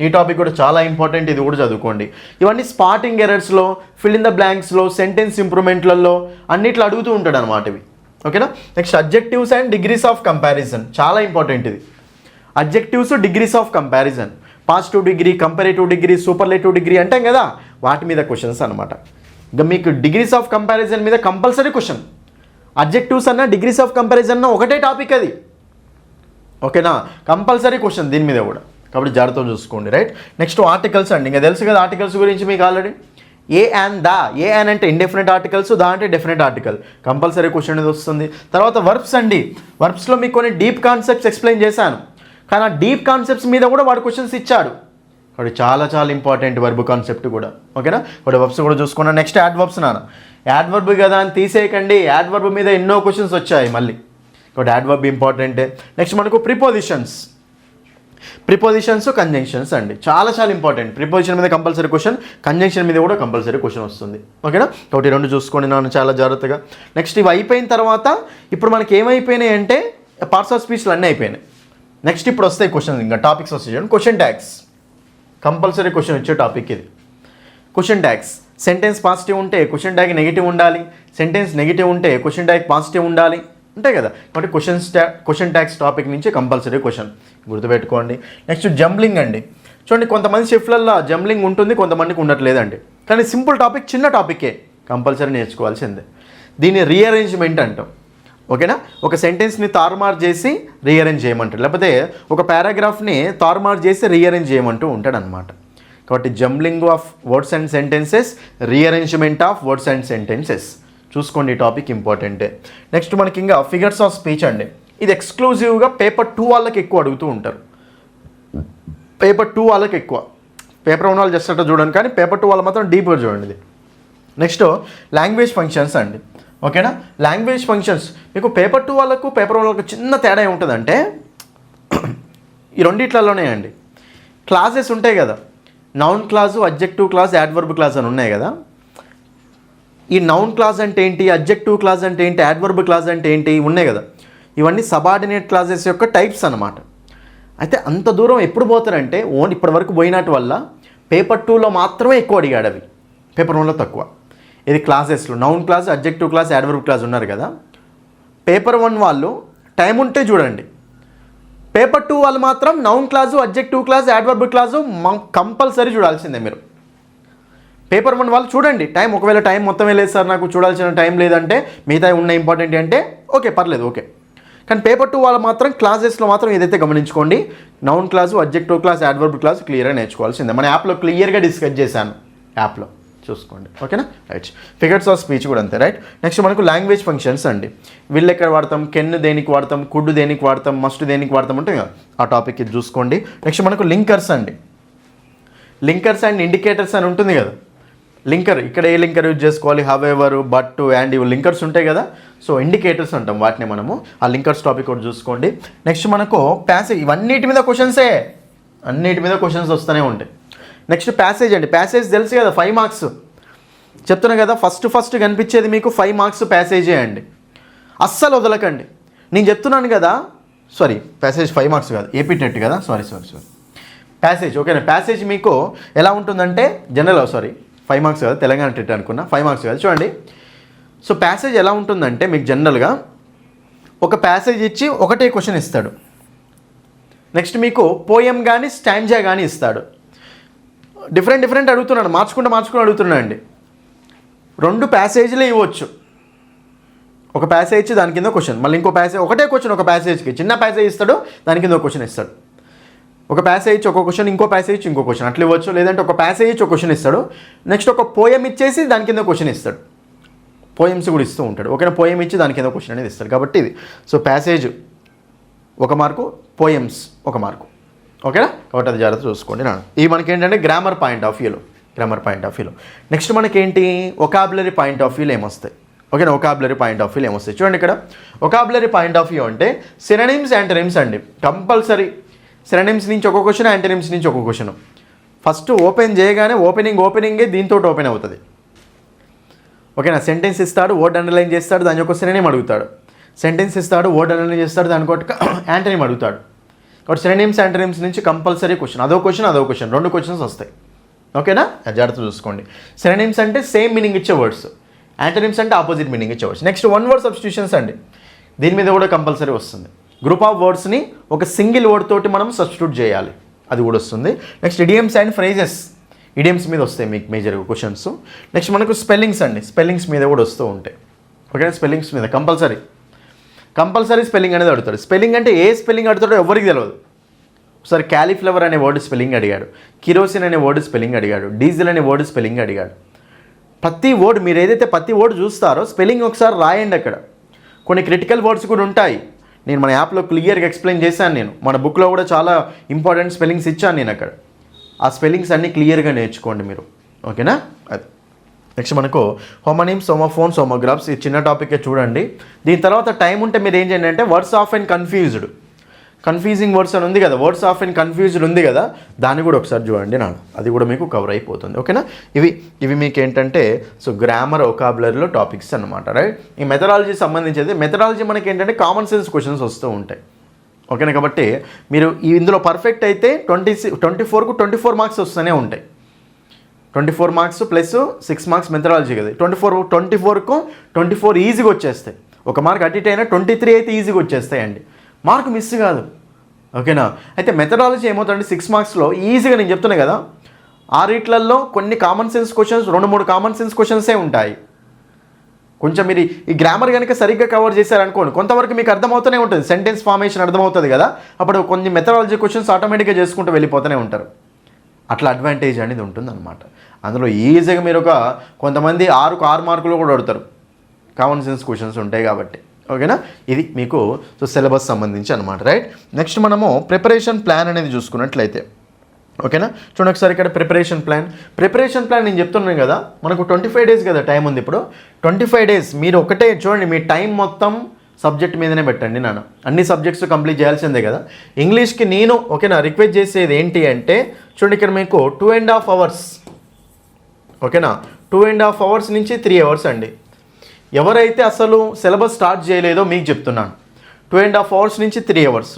ఈ టాపిక్ కూడా చాలా ఇంపార్టెంట్, ఇది కూడా చదువుకోండి. ఇవన్నీ స్పాటింగ్ ఎరర్స్లో, ఫిల్ ఇన్ ద బ్లాంక్స్లో, సెంటెన్స్ ఇంప్రూవ్మెంట్లలో అన్నిట్లో అడుగుతూ ఉంటాడు అనమాట ఇవి. ఓకేనా. Next adjectives and degrees of comparison, చాలా ఇంపార్టెంట్ ఇది. Adjectives, degrees of comparison, positive degree, comparative degree, superlative degree అంటాం కదా, వాటి మీద క్వశ్చన్స్ అనమాట. ఇంకా మీకు డిగ్రీస్ ఆఫ్ కంపారిజన్ మీద కంపల్సరీ క్వశ్చన్. అడ్జెక్టివ్స్ అన్న డిగ్రీస్ ఆఫ్ కంపారిజన్ అన్న ఒకటే టాపిక్ అది. ఓకేనా, కంపల్సరీ క్వశ్చన్ దీని మీద కూడా, కాబట్టి జాగ్రత్తగా చూసుకోండి, రైట్. నెక్స్ట్ ఆర్టికల్స్ అండి. ఇంకా తెలుసు కదా ఆర్టికల్స్ గురించి మీకు already. A and the, A and అంటే ఇండెఫినెట్ ఆర్టికల్స్, దా అంటే డెఫినెట్ ఆర్టికల్, కంపల్సరీ క్వశ్చన్ అనేది వస్తుంది. తర్వాత వర్బ్స్ అండి. వర్బ్స్లో మీకు కొన్ని డీప్ కాన్సెప్ట్స్ ఎక్స్ప్లెయిన్ చేశాను, కానీ ఆ డీప్ కాన్సెప్ట్స్ మీద కూడా వాడు క్వశ్చన్స్ ఇచ్చాడు. కాబట్టి చాలా చాలా ఇంపార్టెంట్ వర్బ్ కాన్సెప్ట్ కూడా. ఓకేనా. ఇప్పుడు వర్బ్స్ కూడా చూసుకున్నాను. Next add verbs add verb కదా అని తీసేయకండి, యాడ్ వర్బ్ మీద ఎన్నో క్వశ్చన్స్ వచ్చాయి మళ్ళీ, కాబట్టి యాడ్ వర్బ్ ఇంపార్టెంటే. నెక్స్ట్ మనకు ప్రిపోజిషన్స్, కంజంక్షన్స్ అండి, చాలా చాలా ఇంపార్టెంట్. ప్రిపోజిషన్ మీద కంపల్సరీ క్వశ్చన్, కంజంక్షన్ మీద కూడా కంపల్సరీ క్వశ్చన్ వస్తుంది. ఓకేనా. కాబట్టి రెండు చూసుకోండి నాన్న చాలా జాగ్రత్తగా. నెక్స్ట్ ఇవి అయిపోయిన తర్వాత ఇప్పుడు మనకి ఏమైపోయినాయి అంటే పార్ట్స్ ఆఫ్ స్పీచ్లు అన్నీ అయిపోయినాయి. నెక్స్ట్ ఇప్పుడు వస్తాయి క్వశ్చన్స్, ఇంకా టాపిక్స్ వస్తాయి చూడండి. క్వశ్చన్ ట్యాగ్స్, కంపల్సరీ క్వశ్చన్ వచ్చే టాపిక్ ఇది. క్వశ్చన్ ట్యాగ్స్, సెంటెన్స్ పాజిటివ్ ఉంటే క్వశ్చన్ ట్యాగ్ నెగిటివ్ ఉండాలి, సెంటెన్స్ నెగిటివ్ ఉంటే క్వశ్చన్ ట్యాగ్ పాజిటివ్ ఉండాలి, ఉంటాయి కదా. కాబట్టి క్వశ్చన్ ట్యాగ్స్ టాపిక్ నుంచి కంపల్సరీ క్వశ్చన్ గుర్తుపెట్టుకోండి. నెక్స్ట్ జంబ్లింగ్ అండి. చూడండి కొంతమంది షిఫ్ట్లలో జంబ్లింగ్ ఉంటుంది, కొంతమందికి ఉండట్లేదండి, కానీ సింపుల్ టాపిక్, చిన్న టాపికే, కంపల్సరీ నేర్చుకోవాల్సిందే. దీన్ని రీఅరేంజ్మెంట్ అంటాం. ఓకేనా. ఒక సెంటెన్స్ని తారుమారు చేసి రీఅరేంజ్ చేయమంటాడు, లేకపోతే ఒక పారాగ్రాఫ్ని తారుమారు చేసి రీఅరేంజ్ చేయమంటూ ఉంటాడు అనమాట. కాబట్టి jumbling of words and sentences, rearrangement of words and sentences చూసుకోండి, ఈ టాపిక్ ఇంపార్టెంటే. నెక్స్ట్ మనకి ఇంకా ఫిగర్స్ ఆఫ్ స్పీచ్ అండి. ఇది ఎక్స్క్లూజివ్గా పేపర్ 2 వాళ్ళకి ఎక్కువ అడుగుతూ ఉంటారు, పేపర్ 2 వాళ్ళకి ఎక్కువ. పేపర్ 1 వాళ్ళు జస్ట్ అట్లా చూడండి, కానీ పేపర్ 2 వాళ్ళు మాత్రం డీప్గా చూడండి ఇది. నెక్స్ట్ లాంగ్వేజ్ ఫంక్షన్స్ అండి. ఓకేనా. లాంగ్వేజ్ ఫంక్షన్స్ మీకు పేపర్ 2 వాళ్ళకు పేపర్ 1 వాళ్ళకు చిన్న తేడా ఏముంటుందంటే ఈ రెండిట్లలోనే అండి. క్లాసెస్ ఉంటాయి కదా, noun class, adjective class, adverb class అని ఉన్నాయి కదా. ఈ నౌన్ క్లాస్ అంటే ఏంటి, అడ్జెక్టివ్ క్లాస్ అంటే ఏంటి, యాడ్వర్బ్ క్లాస్ అంటే ఏంటి ఉన్నాయి కదా, ఇవన్నీ సబార్డినేట్ క్లాసెస్ యొక్క టైప్స్ అన్నమాట. అయితే అంత దూరం ఎప్పుడు పోతారంటే ఓన్లీ ఇప్పటి వరకు పోయినట్టు వల్ల పేపర్ 2లో మాత్రమే ఎక్కువ అడిగాడు అవి, పేపర్ 1లో తక్కువ. ఇది క్లాసెస్లో noun class, adjective class, adverb class ఉన్నారు కదా. పేపర్ 1 వాళ్ళు టైం ఉంటే చూడండి, పేపర్ 2 వాళ్ళు మాత్రం noun class, adjective class, adverb class compulsory చూడాల్సిందే మీరు. పేపర్ 1 వాళ్ళు చూడండి టైం, ఒకవేళ టైం మొత్తం లేదు సార్ నాకు చూడాల్సిన టైం లేదంటే మిగతా ఉన్న ఇంపార్టెంట్ అంటే ఓకే పర్లేదు ఓకే, కానీ పేపర్ 2 వాళ్ళు మాత్రం క్లాసెస్లో మాత్రం ఏదైతే గమనించుకోండి, noun class, adjective class, adverb class క్లియర్గా నేర్చుకోవాల్సిందే. మన యాప్లో క్లియర్గా డిస్కస్ చేశాను, యాప్లో చూసుకోండి. ఓకేనా, రైట్. ఫిగర్స్ ఆఫ్ స్పీచ్ కూడా అంతే, రైట్. నెక్స్ట్ మనకు లాంగ్వేజ్ ఫంక్షన్స్ అండి. విల్ ఎక్కడ వాడతాం, కెన్ దేనికి వాడతాం, కుడ్ దేనికి వాడతాం, మస్ట్ దేనికి వాడతాం అంటే ఆ టాపిక్ ఇది చూసుకోండి. నెక్స్ట్ మనకు లింకర్స్ అండి. లింకర్స్ అండ్ ఇండికేటర్స్ అని ఉంటుంది కదా. లింకర్ ఇక్కడ ఏ లింకర్ యూజ్ చేసుకోవాలి, హవ్ ఎవర్, బట్, అండ్ ఇవి లింకర్స్ ఉంటాయి కదా. సో ఇండికేటర్స్ అంటాం వాటిని మనము. ఆ లింకర్స్ టాపిక్ కూడా చూసుకోండి. నెక్స్ట్ మనకు ప్యాసేజ్, ఇవన్నిటి మీద క్వశ్చన్సే, అన్నిటి మీద క్వశ్చన్స్ వస్తూనే ఉంటాయి. నెక్స్ట్ ప్యాసేజ్ అండి. ప్యాసేజ్ తెలుసు కదా, 5 మార్క్స్ చెప్తున్నా కదా. ఫస్ట్ కనిపించేది మీకు 5 మార్క్స్ ప్యాసేజే అండి. అస్సలు వదలకండి. నేను చెప్తున్నాను కదా, సారీ ప్యాసేజ్ 5 మార్క్స్ కాదు, ఏపీ టెట్ కదా, సారీ ప్యాసేజ్. ఓకేనా, ప్యాసేజ్ మీకు ఎలా ఉంటుందంటే జనరల్, 5 మార్క్స్ కాదు, తెలంగాణ టెట్ అనుకున్నా, 5 మార్క్స్ కాదు. చూడండి, సో ప్యాసేజ్ ఎలా ఉంటుందంటే మీకు జనరల్గా ఒక ప్యాసేజ్ ఇచ్చి ఒకటే క్వశ్చన్ ఇస్తాడు. నెక్స్ట్ మీకు పోయం కానీ స్టాంజా కానీ ఇస్తాడు. డిఫరెంట్ అడుగుతున్నాను, మార్చుకుంటూ అడుగుతున్నాను అండి. 2 ప్యాసేజ్లే ఇవ్వచ్చు. ఒక ప్యాసేజ్ ఇచ్చి దాని కింద క్వశ్చన్, మళ్ళీ ఇంకో ప్యాసేజ్, ఒకటే క్వశ్చన్ ఒక ప్యాసేజ్కి, చిన్న ప్యాసేజ్ ఇస్తాడు, దాని కింద ఒక క్వశ్చన్ ఇస్తాడు. ఒక ప్యాసేజ్ ఇచ్చి ఒక క్వశ్చన్, ఇంకో ప్యాసేజ్ ఇచ్చి ఇంకో క్వశ్చన్ అట్లా ఇవ్వచ్చు. లేదంటే ఒక ప్యాసేజ్ ఇచ్చి ఒక క్వశ్చన్ ఇస్తాడు, నెక్స్ట్ ఒక పోయం ఇచ్చేసి దాని కింద క్వశ్చన్ ఇస్తాడు. పోయమ్స్ కూడా ఇస్తూ ఉంటాడు. ఓకేనా, పోయం ఇచ్చి దాని కింద క్వశ్చన్ అనేది ఇస్తాడు. కాబట్టి ఇది so passage 1 mark, poems 1 mark. ఓకేనా, కాబట్టి అది జాగ్రత్త చూసుకోండి. ఇవి మనకి ఏంటంటే గ్రామర్ పాయింట్ ఆఫ్ వ్యూలో. నెక్స్ట్ మనకేంటి ఒకాబులరీ పాయింట్ ఆఫ్ వ్యూలో ఏమొస్తాయి. ఓకేనా, ఒకాబులరీ పాయింట్ ఆఫ్ వ్యూలో ఏమొస్తాయి చూడండి. ఇక్కడ ఒకాబులరీ పాయింట్ ఆఫ్ వ్యూ అంటే సినోనిమ్స్, యాంటోనిమ్స్ అండి. కంపల్సరీ సినోనిమ్స్ నుంచి ఒక క్వశ్చన్, యాంటోనిమ్స్ నుంచి ఒక క్వశ్చన్. ఫస్ట్ ఓపెన్ చేయగానే ఓపెనింగే దీంతో ఓపెన్ అవుతుంది. ఓకేనా, సెంటెన్స్ ఇస్తాడు, వర్డ్ అండర్లైన్ చేస్తాడు, దాని యొక్క సినోనిమ్ అడుగుతాడు. సెంటెన్స్ ఇస్తాడు, వర్డ్ అండర్లైన్ చేస్తాడు, దాని ఒక యాంటోనిమ్ అడుగుతాడు. కాబట్టి సినోనిమ్స్, యాంటోనిమ్స్ నుంచి కంపల్సరీ క్వశ్చన్, అదో క్వశ్చన్ 2 క్వశ్చన్స్ వస్తాయి. ఓకేనా, జాగ్రత్త చూసుకోండి. సినోనిమ్స్ అంటే సేమ్ మీనింగ్ ఇచ్చే వర్డ్స్, యాంటోనిమ్స్ అంటే ఆపోజిట్ మీనింగ్ ఇచ్చే వర్డ్స్. నెక్స్ట్ 1 వర్డ్ సబ్స్టిట్యూషన్స్ అండి. దీని మీద కూడా కంపల్సరీ వస్తుంది. గ్రూప్ ఆఫ్ వర్డ్స్ని ఒక సింగిల్ వర్డ్ తోటి మనం సబ్స్టిట్యూట్ చేయాలి, అది కూడా వస్తుంది. Next idioms and phrases, idioms మీద వస్తాయి మీకు మేజర్గా క్వశ్చన్స్. నెక్స్ట్ మనకు స్పెల్లింగ్స్ అండి. స్పెల్లింగ్స్ మీద కూడా వస్తూ ఉంటాయి. ఓకే, స్పెల్లింగ్స్ మీద కంపల్సరీ స్పెల్లింగ్ అనేది అడుగుతాడు. స్పెల్లింగ్ అంటే ఏ స్పెల్లింగ్ అడుగుతాడో ఎవరికి తెలియదు. ఒకసారి క్యాలీఫ్లవర్ అనే వర్డ్ స్పెల్లింగ్ అడిగాడు, కిరోసిన్ అనే వర్డ్ స్పెల్లింగ్ అడిగాడు, డీజిల్ అనే వర్డ్ స్పెల్లింగ్ అడిగాడు. ప్రతి వర్డ్ మీరు ఏదైతే ప్రతి వర్డ్ చూస్తారో స్పెల్లింగ్ ఒకసారి రాయండి. అక్కడ కొన్ని క్రిటికల్ వర్డ్స్ కూడా ఉంటాయి. నేను మన యాప్లో క్లియర్గా ఎక్స్ప్లెయిన్ చేశాను. నేను మన బుక్లో కూడా చాలా ఇంపార్టెంట్ స్పెల్లింగ్స్ ఇచ్చాను నేను అక్కడ. ఆ స్పెల్లింగ్స్ అన్నీ క్లియర్గా నేర్చుకోండి మీరు. ఓకేనా, అది. నెక్స్ట్ మనకు హోమోనిమ్స్, హోమోఫోన్స్, హోమోగ్రాఫ్స్, ఈ చిన్న టాపికే చూడండి. దీని తర్వాత టైం ఉంటే మీరు ఏం చేయండి అంటే words of and confusing words అని ఉంది కదా, వర్డ్స్ ఆఫ్ అండ్ కన్ఫ్యూజ్డ్ ఉంది కదా, దాన్ని కూడా ఒకసారి చూడండి అది కూడా మీకు కవర్ అయిపోతుంది. ఓకేనా, ఇవి మీకు ఏంటంటే సో గ్రామర్, ఒకాబులరీలో టాపిక్స్ అన్నమాట, రైట్. ఈ మెథడాలజీ సంబంధించి మెథడాలజీ మనకి ఏంటంటే కామన్ సెన్స్ క్వశ్చన్స్ వస్తూ ఉంటాయి. ఓకేనా, కాబట్టి మీరు ఇందులో పర్ఫెక్ట్ అయితే 24కు 24 మార్క్స్ వస్తూనే ఉంటాయి. 24 మార్క్స్ ప్లస్ 6 మార్క్స్ మెథడాలజీ కదా. 24కు 24 ఈజీగా వచ్చేస్తాయి. 1 మార్క్ అటు ఇటు అయినా 23 అయితే ఈజీగా వచ్చేస్తాయండి, మార్క్ మిస్ కాదు. ఓకేనా, అయితే మెథడాలజీ ఏమవుతుందంటే 6 మార్క్స్లో ఈజీగా నేను చెప్తున్నా కదా, 6 కొన్ని common sense questions, 2-3 common sense క్వశ్చన్సే ఉంటాయి. కొంచెం మీరు ఈ గ్రామర్ కనుక సరిగ్గా కవర్ చేశారనుకోండి కొంతవరకు మీకు అర్థమవుతూనే ఉంటుంది, సెంటెన్స్ ఫార్మేషన్ అర్థమవుతుంది కదా, అప్పుడు కొన్ని మెథడాలజీ క్వశ్చన్స్ ఆటోమేటిక్గా చేసుకుంటూ వెళ్ళిపోతూనే ఉంటారు. అట్లా అడ్వాంటేజ్ అనేది ఉంటుందన్నమాట. అందులో ఈజీగా మీరు కొంతమంది 6కు 6 మార్కులు కూడా అడుగుతారు, కామన్ సెన్స్ క్వశ్చన్స్ ఉంటాయి కాబట్టి. ఓకేనా, ఇది మీకు సో సిలబస్ సంబంధించి అనమాట, రైట్. నెక్స్ట్ మనము ప్రిపరేషన్ ప్లాన్ అనేది చూసుకున్నట్లయితే ఓకేనా, చూడండి ఒకసారి ఇక్కడ ప్రిపరేషన్ ప్లాన్ నేను చెప్తున్నాను కదా, మనకు 25 డేస్ కదా టైం ఉంది. ఇప్పుడు 25 డేస్ మీరు ఒకటే చూడండి, మీ టైం మొత్తం సబ్జెక్ట్ మీదనే పెట్టండి నాన్న. అన్ని సబ్జెక్ట్స్ కంప్లీట్ చేయాల్సిందే కదా. ఇంగ్లీష్కి నేను ఓకేనా రిక్వెస్ట్ చేసేది ఏంటి అంటే చూడండి, ఇక్కడ మీకు 2.5 అవర్స్ ఓకేనా, 2.5 అవర్స్ నుంచి 3 అవర్స్ అండి. ఎవరైతే అసలు సిలబస్ స్టార్ట్ చేయలేదో మీకు చెప్తున్నాను, 2.5 అవర్స్ నుంచి 3 అవర్స్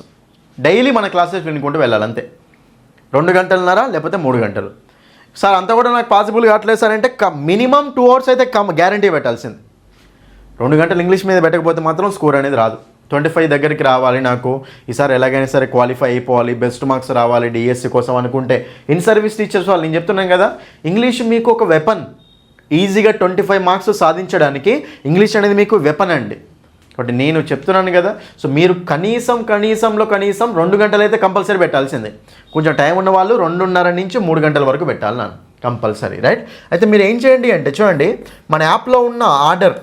డైలీ మన క్లాసెస్ వినుకుంటూ వెళ్ళాలి అంతే. 2 గంటలన్నర లేకపోతే 3 గంటలు. సార్ అంతా కూడా నాకు పాసిబుల్ కావట్లేదు సార్ అంటే మినిమం 2 అవర్స్ అయితే గ్యారంటీ పెట్టాల్సింది. 2 గంటలు ఇంగ్లీష్ మీద పెట్టకపోతే మాత్రం స్కోర్ అనేది రాదు. 25 దగ్గరికి రావాలి నాకు, ఈసారి ఎలాగైనా సరే క్వాలిఫై అయిపోవాలి, బెస్ట్ మార్క్స్ రావాలి డిఎస్సి కోసం అనుకుంటే ఇన్ సర్వీస్ టీచర్స్ వాళ్ళు నేను చెప్తున్నాను కదా, ఇంగ్లీష్ మీకు ఒక వెపన్. ఈజీగా 25 మార్క్స్ సాధించడానికి ఇంగ్లీష్ అనేది మీకు వెపన్ అండి. కాబట్టి నేను చెప్తున్నాను కదా, సో మీరు కనీసంలో కనీసం 2 గంటలు అయితే కంపల్సరీ పెట్టాల్సిందే. కొంచెం టైం ఉన్న వాళ్ళు 2:30 నుంచి 3 గంటల వరకు పెట్టాలి నాన్న కంపల్సరీ, రైట్. అయితే మీరు ఏం చేయండి అంటే చూడండి, మన యాప్లో ఉన్న ఆర్డర్,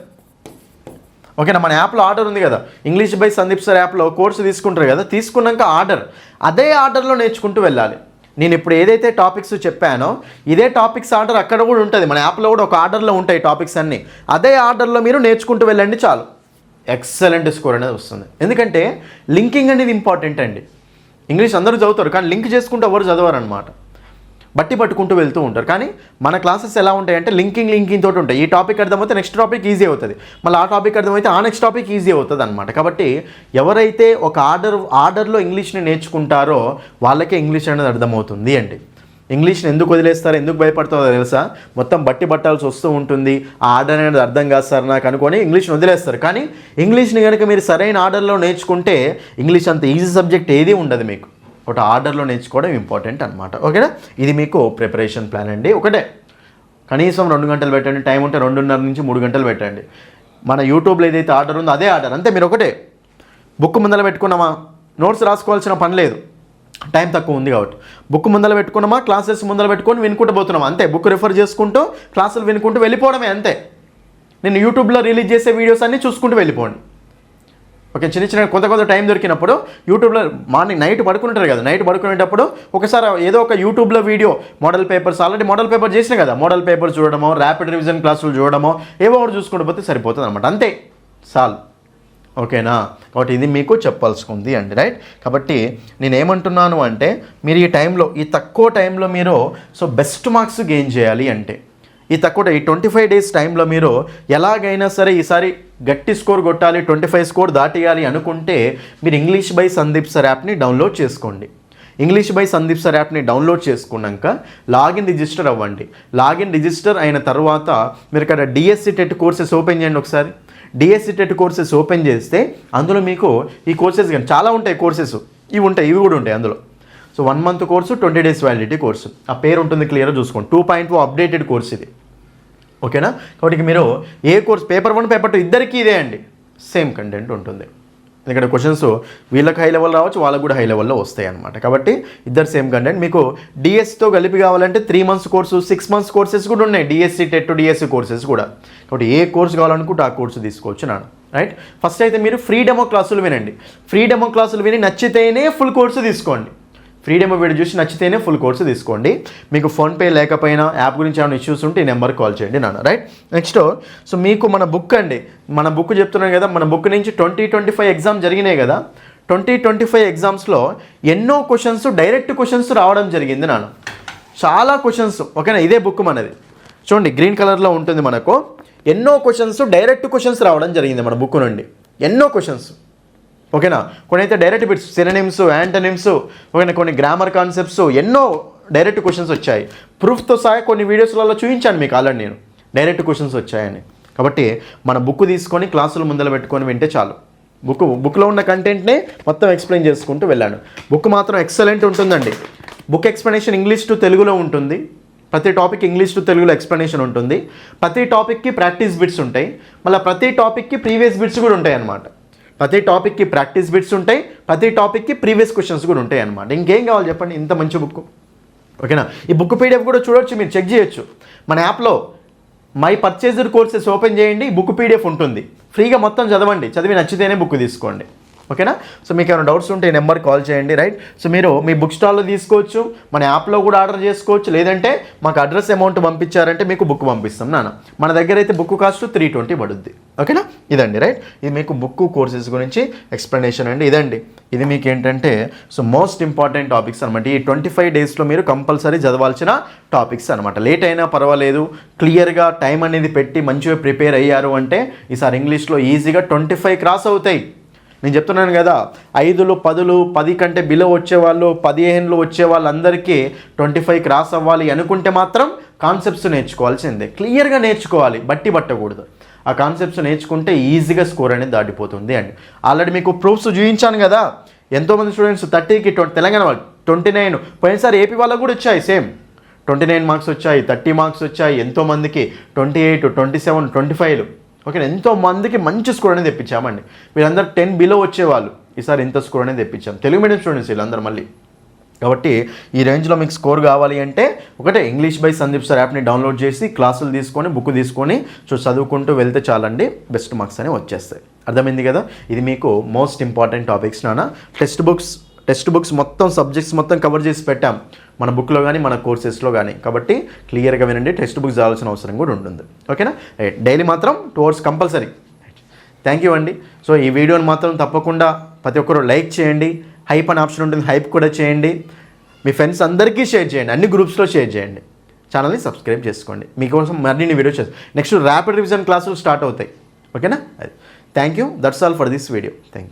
ఓకేనా, మన యాప్లో ఆర్డర్ ఉంది కదా, ఇంగ్లీష్ బై సందీప్ సార్ యాప్లో కోర్సు తీసుకుంటారు కదా, తీసుకున్నాక అదే ఆర్డర్లో నేర్చుకుంటూ వెళ్ళాలి. నేను ఇప్పుడు ఏదైతే టాపిక్స్ చెప్పానో ఇదే టాపిక్స్ ఆర్డర్ అక్కడ కూడా ఉంటుంది, మన యాప్లో కూడా ఒక ఆర్డర్లో ఉంటాయి టాపిక్స్ అన్నీ. అదే ఆర్డర్లో మీరు నేర్చుకుంటూ వెళ్ళండి, చాలు ఎక్సలెంట్ స్కోర్ అనేది వస్తుంది. ఎందుకంటే లింకింగ్ అనేది ఇంపార్టెంట్ అండి. ఇంగ్లీష్ అందరూ చదువుతారు కానీ లింక్ చేసుకుంటూ ఎవరు చదవరు అనమాట, బట్టి పట్టుకుంటూ వెళ్తూ ఉంటారు. కానీ మన క్లాసెస్ ఎలా ఉంటాయంటే లింకింగ్ తోటి ఉంటాయి. ఈ టాపిక్ అర్థమైతే నెక్స్ట్ టాపిక్ ఈజీ అవుతుంది, మళ్ళీ ఆ టాపిక్ అర్థమైతే ఆ నెక్స్ట్ టాపిక్ ఈజీ అవుతుంది అనమాట. కాబట్టి ఎవరైతే ఒక ఆర్డర్లో ఇంగ్లీష్ని నేర్చుకుంటారో వాళ్ళకే ఇంగ్లీష్ అనేది అర్థమవుతుంది అండి. ఇంగ్లీష్ని ఎందుకు వదిలేస్తారో, ఎందుకు భయపడతారో తెలుసా, మొత్తం బట్టి పట్టాల్సి వస్తూ ఉంటుంది, ఆ ఆర్డర్ అనేది అర్థం కాదు సార్ నాకు అనుకొని ఇంగ్లీష్ని వదిలేస్తారు. కానీ ఇంగ్లీష్ని కనుక మీరు సరైన ఆర్డర్లో నేర్చుకుంటే ఇంగ్లీష్ అంత ఈజీ సబ్జెక్ట్ ఏది ఉండదు మీకు. ఒకటి ఆర్డర్లో నేర్చుకోవడం ఇంపార్టెంట్ అనమాట, ఓకేనా. ఇది మీకు ప్రిపరేషన్ ప్లాన్ అండి. ఒకటే కనీసం 2 గంటలు పెట్టండి, టైం ఉంటే 2:30 నుంచి 3 గంటలు పెట్టండి. మన యూట్యూబ్లో ఏదైతే ఆర్డర్ ఉందో అదే ఆర్డర్, అంతే. మీరు ఒకటే బుక్ ముందర పెట్టుకున్నామా, నోట్స్ రాసుకోవాల్సిన పని లేదు, టైం తక్కువ ఉంది కాబట్టి. బుక్ ముందర పెట్టుకున్నామా, క్లాసెస్ ముందర పెట్టుకొని వినుకుంటూ పోతున్నామా, అంతే. బుక్ రిఫర్ చేసుకుంటూ క్లాసులు వినుకుంటూ వెళ్ళిపోవడమే, అంతే. నేను యూట్యూబ్లో రిలీజ్ చేసే వీడియోస్ అన్నీ చూసుకుంటూ వెళ్ళిపోండి, ఓకే. చిన్న కొంత టైం దొరికినప్పుడు యూట్యూబ్లో నైట్ పడుకుంటారు కదా, నైట్ పడుకునేటప్పుడు ఒకసారి ఏదో ఒక యూట్యూబ్లో video, model papers already model paper చేసిన కదా, మోడల్ పేపర్ చూడడమో, ర్యాపిడ్ రివిజన్ క్లాసులు చూడడమో, ఏవో ఒకటి చూసుకుంటూ పోతే సరిపోతుంది అనమాట, అంతే, చాలు, ఓకేనా. కాబట్టి ఇది మీకు చెప్పాల్సి ఉంది అండి, రైట్. కాబట్టి నేను ఏమంటున్నాను అంటే మీరు ఈ తక్కువ టైంలో మీరు బెస్ట్ మార్క్స్ గెయిన్ చేయాలి అంటే ఈ 25 డేస్ టైంలో మీరు ఎలాగైనా సరే ఈసారి గట్టి స్కోర్ కొట్టాలి, 25 స్కోర్ దాటియాలి అనుకుంటే మీరు ఇంగ్లీష్ బై సందీప్ సార్ యాప్ని డౌన్లోడ్ చేసుకోండి. ఇంగ్లీష్ బై సందీప్ సార్ యాప్ని డౌన్లోడ్ చేసుకున్నాక లాగిన్ రిజిస్టర్ అవ్వండి. లాగిన్ రిజిస్టర్ అయిన తర్వాత మీరు ఇక్కడ డిఎస్సి టెట్ కోర్సెస్ ఓపెన్ చేయండి ఒకసారి. డిఎస్సి టెట్ కోర్సెస్ ఓపెన్ చేస్తే అందులో మీకు ఈ కోర్సెస్ కానీ చాలా ఉంటాయి, కోర్సెస్ ఇవి కూడా ఉంటాయి అందులో. 1 month course, 20 days validity course, ఆ పేరు ఉంటుంది, క్లియర్గా చూసుకోండి. 2.0 అప్డేటెడ్ కోర్స్ ఇది, ఓకేనా. కాబట్టి మీరు ఏ కోర్స్, పేపర్ 1 పేపర్ 2 ఇద్దరికీ ఇదే అండి, సేమ్ కంటెంట్ ఉంటుంది. ఇక్కడ క్వశ్చన్స్ వీళ్ళకి హై లెవెల్ రావచ్చు, వాళ్ళకు కూడా హై లెవెల్లో వస్తాయి అనమాట. కాబట్టి ఇద్దరు సేమ్ కంటెంట్. మీకు డిఎస్సితో కలిపి కావాలంటే 3 మంత్స్ కోర్సు, 6 మంత్స్ కోర్సెస్ కూడా ఉన్నాయి, డిఎస్సి టెట్ డిఎస్సి కోర్సెస్ కూడా. కాబట్టి ఏ కోర్సు కావాలనుకుంటే ఆ కోర్సు తీసుకోవచ్చు నాన్న, రైట్. ఫస్ట్ అయితే మీరు ఫ్రీ డెమో క్లాసులు వినండి. ఫ్రీ డెమో క్లాసులు విని నచ్చితేనే ఫుల్ కోర్సు తీసుకోండి. ఫ్రీ డెమో వీడియో చూసి నచ్చితేనే ఫుల్ కోర్సు తీసుకోండి. మీకు ఫోన్పే లేకపోయినా యాప్ గురించి ఏమైనా ఇష్యూస్ ఉంటే ఈ నెంబర్కి కాల్ చేయండి నాన్న, రైట్. నెక్స్ట్ మీకు మన బుక్ అండి, మన బుక్ చెప్తున్నాను కదా, మన బుక్ నుంచి 2025 ఎగ్జామ్ జరిగినాయి కదా. 2025 ఎగ్జామ్స్లో ఎన్నో క్వశ్చన్స్ డైరెక్ట్ క్వశ్చన్స్ రావడం జరిగింది నాన్న, చాలా క్వశ్చన్స్, ఓకేనా. ఇదే బుక్ మనది చూడండి, గ్రీన్ కలర్లో ఉంటుంది. మనకు ఎన్నో క్వశ్చన్స్ డైరెక్ట్ క్వశ్చన్స్ రావడం జరిగింది మన బుక్ నుండి, ఎన్నో క్వశ్చన్స్, ఓకేనా. కొన్ని అయితే డైరెక్ట్ బిట్స్, సినోనిమ్స్, యాంటోనిమ్స్, ఓకేనా, కొన్ని గ్రామర్ కాన్సెప్ట్స్, ఎన్నో డైరెక్ట్ క్వశ్చన్స్ వచ్చాయి. ప్రూఫ్తో సహా కొన్ని వీడియోస్లలో చూపించాను మీకు ఆల్రెడీ నేను, డైరెక్ట్ క్వశ్చన్స్ వచ్చాయని. కాబట్టి మన బుక్ తీసుకొని క్లాసులు ముందర పెట్టుకొని వింటే చాలు. బుక్లో ఉన్న కంటెంట్నే మొత్తం ఎక్స్ప్లెయిన్ చేసుకుంటూ వెళ్ళాను. బుక్ మాత్రం ఎక్సలెంట్ ఉంటుందండి. బుక్ ఎక్స్ప్లెనేషన్ ఇంగ్లీష్ టు తెలుగులో ఉంటుంది, ప్రతి టాపిక్ ఇంగ్లీష్ టు తెలుగులో ఎక్స్ప్లెనేషన్ ఉంటుంది. ప్రతి టాపిక్కి ప్రాక్టీస్ బిట్స్ ఉంటాయి, మళ్ళీ ప్రతి టాపిక్కి ప్రీవియస్ బిట్స్ కూడా ఉంటాయి అన్నమాట. ప్రతి టాపిక్కి ప్రాక్టీస్ బిట్స్ ఉంటాయి, ప్రతి టాపిక్కి ప్రీవియస్ క్వశ్చన్స్ కూడా ఉంటాయి అన్నమాట. ఇంకేం కావాలి చెప్పండి, ఇంత మంచి బుక్, ఓకేనా. ఈ బుక్ పీడిఎఫ్ కూడా చూడొచ్చు, మీరు చెక్ చేయొచ్చు. మన యాప్లో మై పర్చేజ్డ్ కోర్సెస్ ఓపెన్ చేయండి, బుక్ పీడిఎఫ్ ఉంటుంది, ఫ్రీగా మొత్తం చదవండి, చదివి నచ్చితేనే బుక్ తీసుకోండి, ఓకేనా. సో మీకు ఏమైనా డౌట్స్ ఉంటే ఈ నెంబర్కి కాల్ చేయండి, రైట్. సో మీరు మీ బుక్ స్టాల్లో తీసుకోవచ్చు, మన యాప్లో కూడా ఆర్డర్ చేసుకోవచ్చు, లేదంటే మాకు అడ్రస్ అమౌంట్ పంపించారంటే మీకు బుక్ పంపిస్తాం నాన్న. మన దగ్గర అయితే బుక్ కాస్ట్ 320 పడుద్ది, ఓకేనా. ఇదండి, రైట్. ఇది మీకు బుక్ కోర్సెస్ గురించి ఎక్స్ప్లెనేషన్ అండి, ఇదండి. ఇది మీకు ఏంటంటే మోస్ట్ ఇంపార్టెంట్ టాపిక్స్ అనమాట. ఈ 25 డేస్లో మీరు కంపల్సరీ చదవాల్సిన టాపిక్స్ అనమాట. లేట్ అయినా పర్వాలేదు, క్లియర్గా టైం అనేది పెట్టి మంచిగా ప్రిపేర్ అయ్యారు అంటే ఈసారి ఇంగ్లీష్లో ఈజీగా 25 క్రాస్ అవుతాయి. నేను చెప్తున్నాను కదా, 5లు 10లు 10 కంటే బిలో వచ్చేవాళ్ళు, 15లు వచ్చే వాళ్ళందరికీ 25 క్రాస్ అవ్వాలి అనుకుంటే మాత్రం కాన్సెప్ట్స్ నేర్చుకోవాల్సిందే, క్లియర్గా నేర్చుకోవాలి, బట్టి పట్టకూడదు. ఆ కాన్సెప్ట్స్ నేర్చుకుంటే ఈజీగా స్కోర్ అనేది దాటిపోతుంది అండి. ఆల్రెడీ మీకు ప్రూఫ్స్ చూపించాను కదా, ఎంతోమంది స్టూడెంట్స్ 30కి తెలంగాణ వాళ్ళు 29, పోయినసారి ఏపీ వాళ్ళకు కూడా వచ్చాయి, సేమ్ 29 మార్క్స్ వచ్చాయి, 30 మార్క్స్ వచ్చాయి, ఎంతోమందికి 28, 27, 25. ఓకే, ఎంతో మందికి మంచి స్కోర్ అనేది తెప్పించామండి. వీళ్ళందరూ 10 బిలో వచ్చేవాళ్ళు, ఈసారి ఇంత స్కోర్ అనేది తెప్పించాం. తెలుగు మీడియం స్టూడెంట్స్ వీళ్ళందరూ మళ్ళీ. కాబట్టి ఈ రేంజ్లో మీకు స్కోర్ కావాలి అంటే ఒకటే ఇంగ్లీష్ బై సందీప్ సార్ యాప్ని డౌన్లోడ్ చేసి క్లాసులు తీసుకొని బుక్ తీసుకొని చదువుకుంటూ వెళ్తే చాలండి, బెస్ట్ మార్క్స్ అనేవి వచ్చేస్తాయి. అర్థమైంది కదా? ఇది మీకు మోస్ట్ ఇంపార్టెంట్ టాపిక్స్ నాన్న. టెక్స్ట్ బుక్స్ మొత్తం సబ్జెక్ట్స్ మొత్తం కవర్ చేసి పెట్టాం మన బుక్లో కానీ మన కోర్సెస్లో కానీ. కాబట్టి క్లియర్గా వినండి, టెక్స్ట్ బుక్స్ చదవాల్సిన అవసరం కూడా ఉంటుంది. ఓకేనా? డైలీ మాత్రం 2 hours కంపల్సరీ. థ్యాంక్ యూ అండి. సో ఈ వీడియోని మాత్రం తప్పకుండా ప్రతి ఒక్కరు లైక్ చేయండి, హైప్ అనే ఆప్షన్ ఉంటుంది, హైప్ కూడా చేయండి, మీ ఫ్రెండ్స్ అందరికీ షేర్ చేయండి, అన్ని గ్రూప్స్లో షేర్ చేయండి, ఛానల్ని సబ్స్క్రైబ్ చేసుకోండి. మీకోసం మరిన్ని వీడియో చేస్తాను. నెక్స్ట్ ర్యాపిడ్ రివిజన్ క్లాసులు స్టార్ట్ అవుతాయి. ఓకేనా? Thank you. That's all for this video. Thank you.